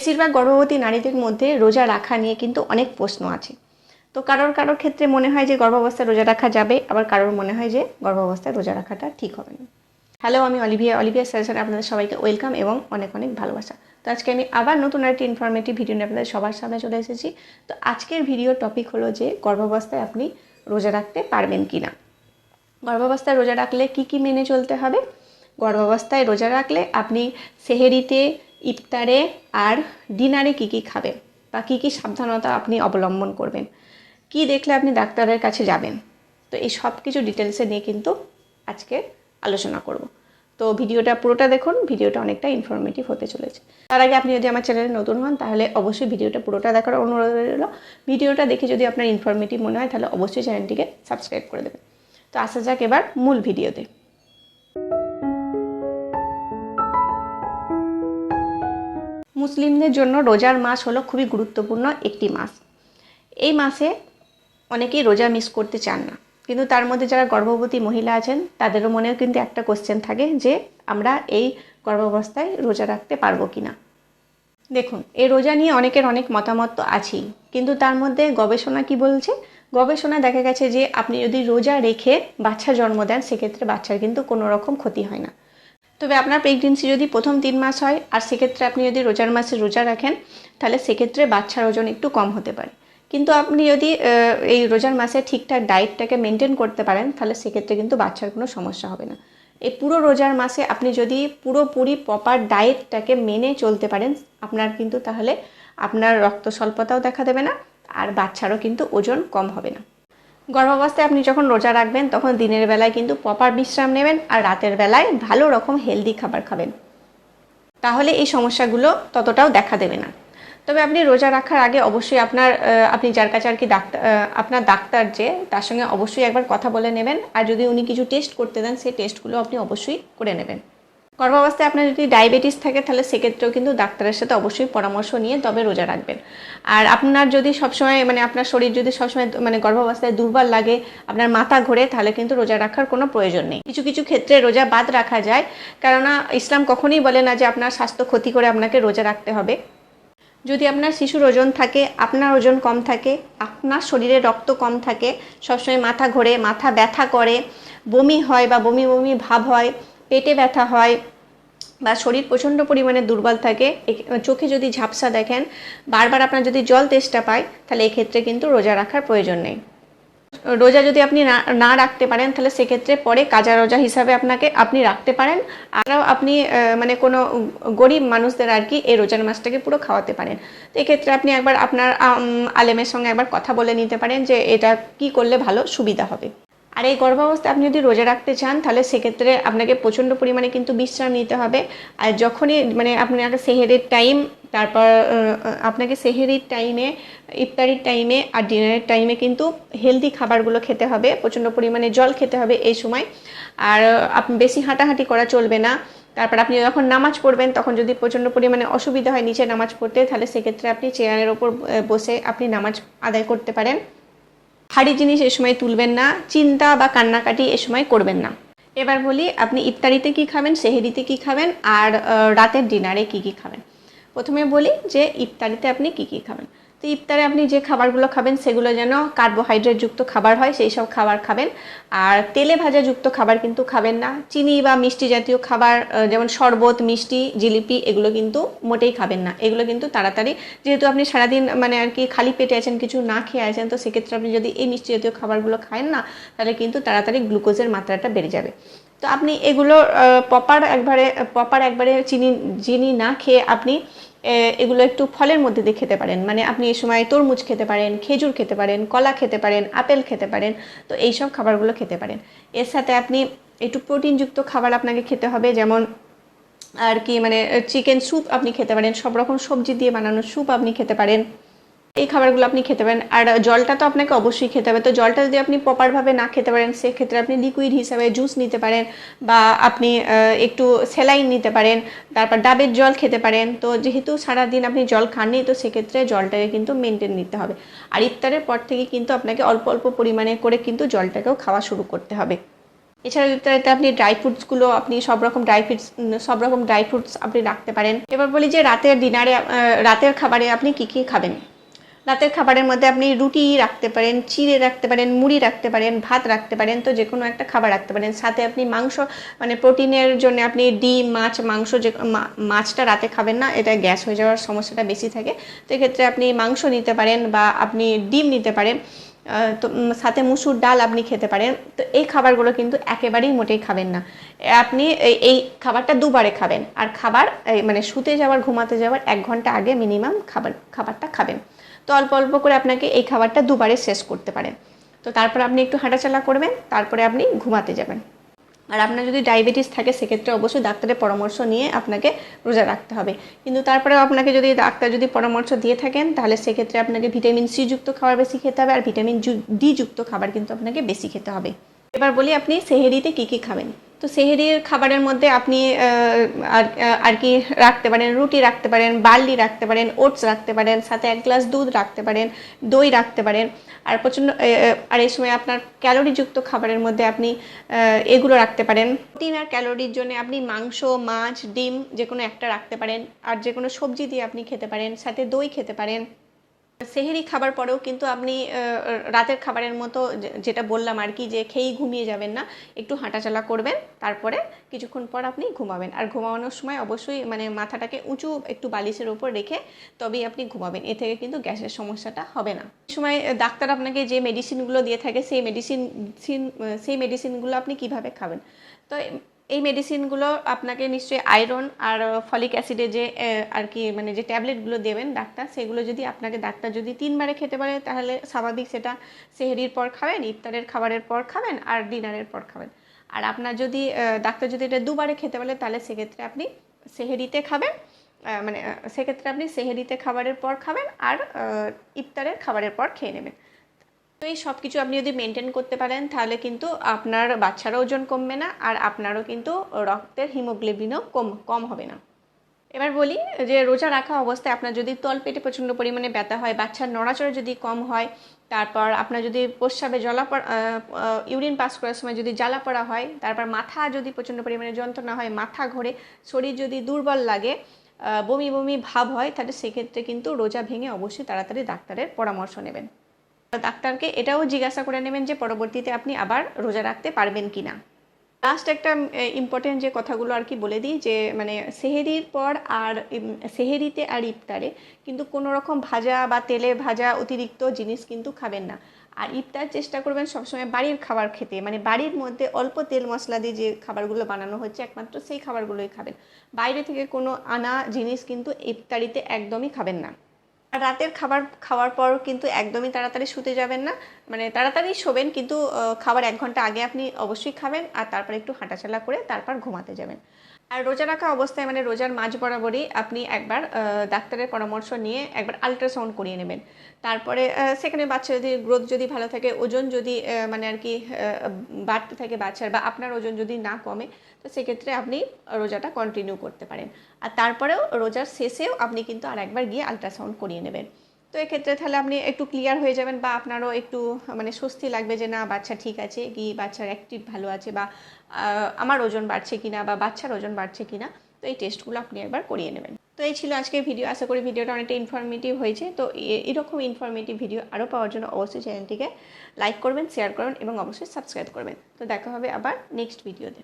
বেশিরভাগ গর্ভবতী নারীদের মধ্যে রোজা রাখা নিয়ে কিন্তু অনেক প্রশ্ন আছে। তো কারোর ক্ষেত্রে মনে হয় যে গর্ভাবস্থায় রোজা রাখা যাবে, আবার কারোর মনে হয় যে গর্ভাবস্থায় রোজা রাখাটা ঠিক হবে না। হ্যালো, আমি অলিভিয়া সাজেশনে আপনাদের সবাইকে ওয়েলকাম এবং অনেক অনেক ভালোবাসা। তো আজকে আমি আবার নতুন একটি ইনফরমেটিভ ভিডিও নিয়ে আপনাদের সবার সামনে চলে এসেছি। তো আজকের ভিডিওর টপিক হলো যে গর্ভাবস্থায় আপনি রোজা রাখতে পারবেন কি না। গর্ভাবস্থায় রোজা রাখলে কি কি মেনে চলতে হবে, গর্ভাবস্থায় রোজা রাখলে আপনি সেহেরিতে, ইফতারে আর ডিনারে কি কি খাবেন বা কি কি সাবধানতা আপনি অবলম্বন করবেন, কি দেখলে আপনি ডাক্তারের কাছে যাবেন। তো এই সব কিছু ডিটেলসে নিয়ে কিন্তু আজকে আলোচনা করব। তো ভিডিওটা পুরোটা দেখুন, ভিডিওটা অনেকটা ইনফরমেটিভ হতে চলেছে। তার আগে আপনি যদি আমার চ্যানেলে নতুন হন তাহলে অবশ্যই ভিডিওটা পুরোটা দেখার অনুরোধ রইল। ভিডিওটা দেখে যদি আপনার ইনফরমেটিভ মনে হয় তাহলে অবশ্যই চ্যানেলটিকে সাবস্ক্রাইব করে দেবেন। তো আসা যাক এবার মূল ভিডিওতে। মুসলিমদের জন্য রোজার মাস হলো খুবই গুরুত্বপূর্ণ একটি মাস। এই মাসে অনেকেই রোজা মিস করতে চান না, কিন্তু তার মধ্যে যারা গর্ভবতী মহিলা আছেন তাদেরও মনেও কিন্তু একটা কোশ্চেন থাকে যে আমরা এই গর্ভাবস্থায় রোজা রাখতে পারবো কি না। দেখুন, এই রোজা নিয়ে অনেকের অনেক মতামত তো আছেই, কিন্তু তার মধ্যে গবেষণা কি বলছে, গবেষণা দেখা গেছে যে আপনি যদি রোজা রেখে বাচ্চা জন্ম দেন সেক্ষেত্রে বাচ্চার কিন্তু কোনো রকম ক্ষতি হয় না। তবে আপনার প্রেগনেন্সি যদি প্রথম 3 মাস হয় আর সেক্ষেত্রে আপনি যদি রোজার মাসে রোজা রাখেন তাহলে সেক্ষেত্রে বাচ্চার ওজন একটু কম হতে পারে। কিন্তু আপনি যদি এই রোজার মাসে ঠিকঠাক ডায়েটটাকে মেনটেন করতে পারেন তাহলে সেক্ষেত্রে কিন্তু বাচ্চার কোনো সমস্যা হবে না। এই পুরো রোজার মাসে আপনি যদি পুরোপুরি প্রপার ডায়েটটাকে মেনে চলতে পারেন আপনার কিন্তু তাহলে আপনার রক্ত স্বল্পতাও দেখা দেবে না আর বাচ্চারও কিন্তু ওজন কম হবে না। গর্ভাবস্থায় আপনি যখন রোজা রাখবেন তখন দিনের বেলায় কিন্তু প্রপার বিশ্রাম নেবেন আর রাতের বেলায় ভালো রকম হেলদি খাবার খাবেন, তাহলে এই সমস্যাগুলো ততটাও দেখা দেবে না। তবে আপনি রোজা রাখার আগে অবশ্যই আপনি যার কাছে আর কি আপনার ডাক্তার যে তার সঙ্গে অবশ্যই একবার কথা বলে নেবেন, আর যদি উনি কিছু টেস্ট করতে দেন সেই টেস্টগুলো আপনি অবশ্যই করে নেবেন। গর্ভাবস্থায় আপনার যদি ডায়াবেটিস থাকে তাহলে সেক্ষেত্রেও কিন্তু ডাক্তারের সাথে অবশ্যই পরামর্শ নিয়ে তবে রোজা রাখবেন। আর আপনার যদি সবসময় আপনার শরীর যদি সবসময় গর্ভাবস্থায় দুর্বল লাগে, আপনার মাথা ঘোরে, তাহলে কিন্তু রোজা রাখার কোনো প্রয়োজন নেই। কিছু কিছু ক্ষেত্রে রোজা বাদ রাখা যায়, কেননা ইসলাম কখনোই বলে না যে আপনার স্বাস্থ্য ক্ষতি করে আপনাকে রোজা রাখতে হবে। যদি আপনার শিশুর ওজন থাকে, আপনার ওজন কম থাকে, আপনার শরীরে রক্ত কম থাকে, সবসময় মাথা ঘোরে, মাথা ব্যথা করে, বমি হয় বা বমি বমি ভাব হয়, পেটে ব্যথা হয় বা শরীর প্রচণ্ড পরিমাণে দুর্বল থাকে, চোখে যদি ঝাপসা দেখেন, বারবার আপনার যদি জল তেষ্টা পায়, তাহলে এক্ষেত্রে কিন্তু রোজা রাখার প্রয়োজন নেই। রোজা যদি আপনি না রাখতে পারেন তাহলে সেক্ষেত্রে পরে কাজা রোজা হিসাবে আপনি রাখতে পারেন। আরও আপনি কোনো গরিব মানুষদের আর কি এই রোজার মাসটাকে পুরো খাওয়াতে পারেন। তো এক্ষেত্রে আপনি একবার আপনার আলেমের সঙ্গে একবার কথা বলে নিতে পারেন যে এটা কি করলে ভালো সুবিধা হবে। আর এই গর্ভাবস্থায় আপনি যদি রোজা রাখতে চান তাহলে সেক্ষেত্রে আপনাকে প্রচণ্ড পরিমাণে কিন্তু বিশ্রাম নিতে হবে। আর যখনই আপনাকে সেহেরির টাইম, তারপর আপনাকে সেহেরির টাইমে, ইফতারির টাইমে আর ডিনারের টাইমে কিন্তু হেলদি খাবারগুলো খেতে হবে, প্রচণ্ড পরিমাণে জল খেতে হবে এই সময়। আর আপনি বেশি হাঁটাহাঁটি করা চলবে না। তারপর আপনি যখন নামাজ পড়বেন তখন যদি প্রচণ্ড পরিমাণে অসুবিধা হয় নিচে নামাজ পড়তে, তাহলে সেক্ষেত্রে আপনি চেয়ারের ওপর বসে আপনি নামাজ আদায় করতে পারেন। ভারী জিনিস এ সময় তুলবেন না, চিন্তা বা কান্নাকাটি এ সময় করবেন না। এবার বলি আপনি ইফতারিতে কি খাবেন, সেহেরিতে কি খাবেন আর রাতের ডিনারে কি কি খাবেন। প্রথমে বলি যে ইফতারিতে আপনি কি কি খাবেন। তো ইফতারে আপনি যে খাবারগুলো খাবেন সেগুলো যেন কার্বোহাইড্রেট যুক্ত খাবার হয়, সেই সব খাবার খাবেন। আর তেলে ভাজা যুক্ত খাবার কিন্তু খাবেন না। চিনি বা মিষ্টি জাতীয় খাবার যেমন শরবত, মিষ্টি, জিলিপি এগুলো কিন্তু মোটেই খাবেন না। এগুলো কিন্তু তাড়াতাড়ি, যেহেতু আপনি সারাদিন আর কি খালি পেটে আছেন, কিছু না খেয়ে আছেন, তো সেক্ষেত্রে আপনি যদি এই মিষ্টি জাতীয় খাবারগুলো খায়েন না তাহলে কিন্তু তাড়াতাড়ি গ্লুকোজের মাত্রাটা বেড়ে যাবে। তো আপনি এগুলো প্রপার একবারে চিনি না খেয়ে আপনি এগুলো একটু ফলের মধ্যে দিয়ে খেতে পারেন। আপনি এই সময় তরমুজ খেতে পারেন, খেজুর খেতে পারেন, কলা খেতে পারেন, আপেল খেতে পারেন। তো এই সব খাবারগুলো খেতে পারেন। এর সাথে আপনি একটু প্রোটিনযুক্ত খাবার আপনাকে খেতে হবে, যেমন আর কি চিকেন স্যুপ আপনি খেতে পারেন, সব রকম সবজি দিয়ে বানানো স্যুপ আপনি খেতে পারেন। এই খাবারগুলো আপনি খেতে পারেন। আর জলটা তো আপনাকে অবশ্যই খেতে হবে। তো জলটা যদি আপনি প্রপারভাবে না খেতে পারেন সেক্ষেত্রে আপনি লিকুইড হিসাবে জুস নিতে পারেন বা আপনি একটু স্যালাইন নিতে পারেন, তারপর ডাবের জল খেতে পারেন। তো যেহেতু সারাদিন আপনি জল খাননি, তো সেক্ষেত্রে জলটাকে কিন্তু মেনটেন নিতে হবে। আর ইফতারের পর থেকে কিন্তু আপনাকে অল্প অল্প পরিমাণে করে কিন্তু জলটাকেও খাওয়া শুরু করতে হবে। এছাড়া ইফতারিতে আপনি ড্রাই ফ্রুটসগুলো আপনি সব রকম ড্রাই ফ্রুটস আপনি রাখতে পারেন। এবার বলি যে রাতের খাবারে আপনি কী কী খাবেন। রাতের খাবারের মধ্যে আপনি রুটি রাখতে পারেন, চিড়ে রাখতে পারেন, মুড়ি রাখতে পারেন, ভাত রাখতে পারেন, তো যে কোনো একটা খাবার রাখতে পারেন। সাথে আপনি মাংস, মানে প্রোটিনের জন্য আপনি ডিম, মাছ, মাংস, মাছটা রাতে খাবেন না, এটা গ্যাস হয়ে যাওয়ার সমস্যাটা বেশি থাকে। তো এক্ষেত্রে আপনি মাংস নিতে পারেন বা আপনি ডিম নিতে পারেন। তো সাথে মুসুর ডাল আপনি খেতে পারেন। তো এই খাবারগুলো কিন্তু একেবারেই মোটেই খাবেন না। আপনি এই খাবারটা দুবারে খাবেন। আর মানে শুতে যাওয়ার, ঘুমাতে যাওয়ার 1 ঘন্টা আগে মিনিমাম খাবারটা খাবেন। তো অল্প অল্প করে আপনাকে এই খাবারটা দুবারে শেষ করতে পারেন। তো তারপর আপনি একটু হাঁটাচলা করবেন, তারপরে আপনি ঘুমাতে যাবেন। আর আপনার যদি ডায়াবেটিস থাকে সেক্ষেত্রে অবশ্যই ডাক্তারের পরামর্শ নিয়ে আপনাকে রোজা রাখতে হবে। কিন্তু তারপরেও আপনাকে যদি ডাক্তার পরামর্শ দিয়ে থাকেন, তাহলে সেক্ষেত্রে আপনাকে ভিটামিন সি যুক্ত খাবার বেশি খেতে হবে, আর ভিটামিন ডি যুক্ত খাবার কিন্তু আপনাকে বেশি খেতে হবে। এবার বলি আপনি সেহরিতে কী কী খাবেন। তো সেহরির খাবারের মধ্যে আপনি আর কি রাখতে পারেন, রুটি রাখতে পারেন, বার্লি রাখতে পারেন, ওটস রাখতে পারেন, সাথে 1 গ্লাস দুধ রাখতে পারেন, দই রাখতে পারেন। আর আর এই সময় আপনার ক্যালোরিযুক্ত খাবারের মধ্যে আপনি এগুলো রাখতে পারেন। প্রোটিন আর ক্যালোরির জন্য আপনি মাংস, মাছ, ডিম যে কোনো একটা রাখতে পারেন, আর যে কোনো সবজি দিয়ে আপনি খেতে পারেন, সাথে দই খেতে পারেন। সেহরি খাবার পরেও কিন্তু আপনি রাতের খাবারের মতো যেটা বললাম আর কি, যে খেয়েই ঘুমিয়ে যাবেন না, একটু হাঁটাচলা করবেন, তারপরে কিছুক্ষণ পর আপনি ঘুমাবেন। আর ঘুমানোর সময় অবশ্যই মানে মাথাটাকে উঁচু একটু বালিশের উপর রেখে তবেই আপনি ঘুমাবেন। এ থেকে কিন্তু গ্যাসের সমস্যাটা হবে না। এই সময় ডাক্তার আপনাকে যে মেডিসিনগুলো দিয়ে থাকে সেই মেডিসিনগুলো আপনি কিভাবে খাবেন। তো এই মেডিসিনগুলো আপনাকে নিশ্চয়ই আয়রন আর ফলিক অ্যাসিডে যে আর কি মানে যে ট্যাবলেটগুলো দেবেন ডাক্তার, সেগুলো যদি আপনাকে ডাক্তার যদি 3 বারে খেতে বলে, তাহলে স্বাভাবিক সেটা সেহরির পর খাবেন, ইফতারের খাবারের পর খাবেন, আর ডিনারের পর খাবেন। আর আপনার যদি ডাক্তার যদি এটা 2 বারে খেতে বলে, তাহলে সেক্ষেত্রে আপনি সেহরিতে খাবেন, সেক্ষেত্রে আপনি সেহরিতে খাবারের পর খাবেন, আর ইফতারের খাবারের পর খেয়ে নেবেন। তো এই সব কিছু আপনি যদি মেনটেন করতে পারেন, তাহলে কিন্তু আপনার বাচ্চারও ওজন কমবে না, আর আপনারও কিন্তু রক্তের হিমোগ্লোবিনও কম হবে না। এবার বলি যে রোজা রাখা অবস্থায় আপনার যদি তলপেটে প্রচণ্ড পরিমাণে ব্যথা হয়, বাচ্চার নড়াচড়া যদি কম হয়, তারপর আপনার যদি প্রস্রাবে ইউরিন পাস করার সময় যদি জ্বালা পড়া হয়, তারপর মাথা যদি প্রচণ্ড পরিমাণে যন্ত্রণা হয়, মাথা ঘোরে, শরীর যদি দুর্বল লাগে, বমি বমি ভাব হয়, তাহলে সেক্ষেত্রে কিন্তু রোজা ভেঙে অবশ্যই তাড়াতাড়ি ডাক্তারের পরামর্শ নেবেন। ডাক্তারকে এটাও জিজ্ঞাসা করে নেবেন যে পরবর্তীতে আপনি আবার রোজা রাখতে পারবেন কি না। লাস্ট একটা ইম্পর্টেন্ট যে কথাগুলো আর কি বলে দিই, যে মানে সেহরির পর আর সেহরিতে আর ইফতারে কিন্তু কোনো রকম ভাজা বা তেলে ভাজা অতিরিক্ত জিনিস কিন্তু খাবেন না। আর ইফতার চেষ্টা করবেন সবসময় বাড়ির খাবার খেতে, মানে বাড়ির মধ্যে অল্প তেল মশলা দিয়ে যে খাবারগুলো বানানো হচ্ছে একমাত্র সেই খাবারগুলোই খাবেন। বাইরে থেকে কোনো আনা জিনিস কিন্তু ইফতারিতে একদমই খাবেন না। আর রাতের খাবার খাওয়ার পর কিন্তু একদমই তাড়াতাড়ি শুতে যাবেন না, মানে তাড়াতাড়ি শোবেন, কিন্তু খাবার 1 ঘন্টা আগে আপনি অবশ্যই খাবেন, আর তারপর একটু হাঁটাচলা করে তারপর ঘুমাতে যাবেন। আর রোজা রাখা অবস্থায় মানে রোজার মাঝ বরাবরই আপনি একবার ডাক্তারের পরামর্শ নিয়ে একবার আল্ট্রাসাউন্ড করিয়ে নেবেন। তারপরে সেখানে বাচ্চা যদি গ্রোথ যদি ভালো থাকে, ওজন যদি মানে আর কি বাড়তে থাকে বাচ্চার, বা আপনার ওজন যদি না কমে, তো সেক্ষেত্রে আপনি রোজাটা কন্টিনিউ করতে পারেন। আর তারপরেও রোজার শেষেও আপনি কিন্তু আর একবার গিয়ে আল্ট্রাসাউন্ড করিয়ে নেবেন। তো এক্ষেত্রে তাহলে আপনি একটু ক্লিয়ার হয়ে যাবেন, বা আপনারও একটু মানে স্বস্তি লাগবে যে না, বাচ্চা ঠিক আছে কি, বাচ্চার অ্যাক্টিভ ভালো আছে, বা আমার ওজন বাড়ছে কিনা, বা বাচ্চার ওজন বাড়ছে কিনা। তো এই টেস্টগুলো আপনি একবার করিয়ে নেবেন। তো এই ছিল আজকের ভিডিও। আশা করি ভিডিওটা অনেকটা ইনফরমেটিভ হয়েছে। তো এরকম ইনফরমেটিভ ভিডিও আরও পাওয়ার জন্য অবশ্যই চ্যানেলটিকে লাইক করবেন, শেয়ার করবেন এবং অবশ্যই সাবস্ক্রাইব করবেন। তো দেখা হবে আবার নেক্সট ভিডিওতে।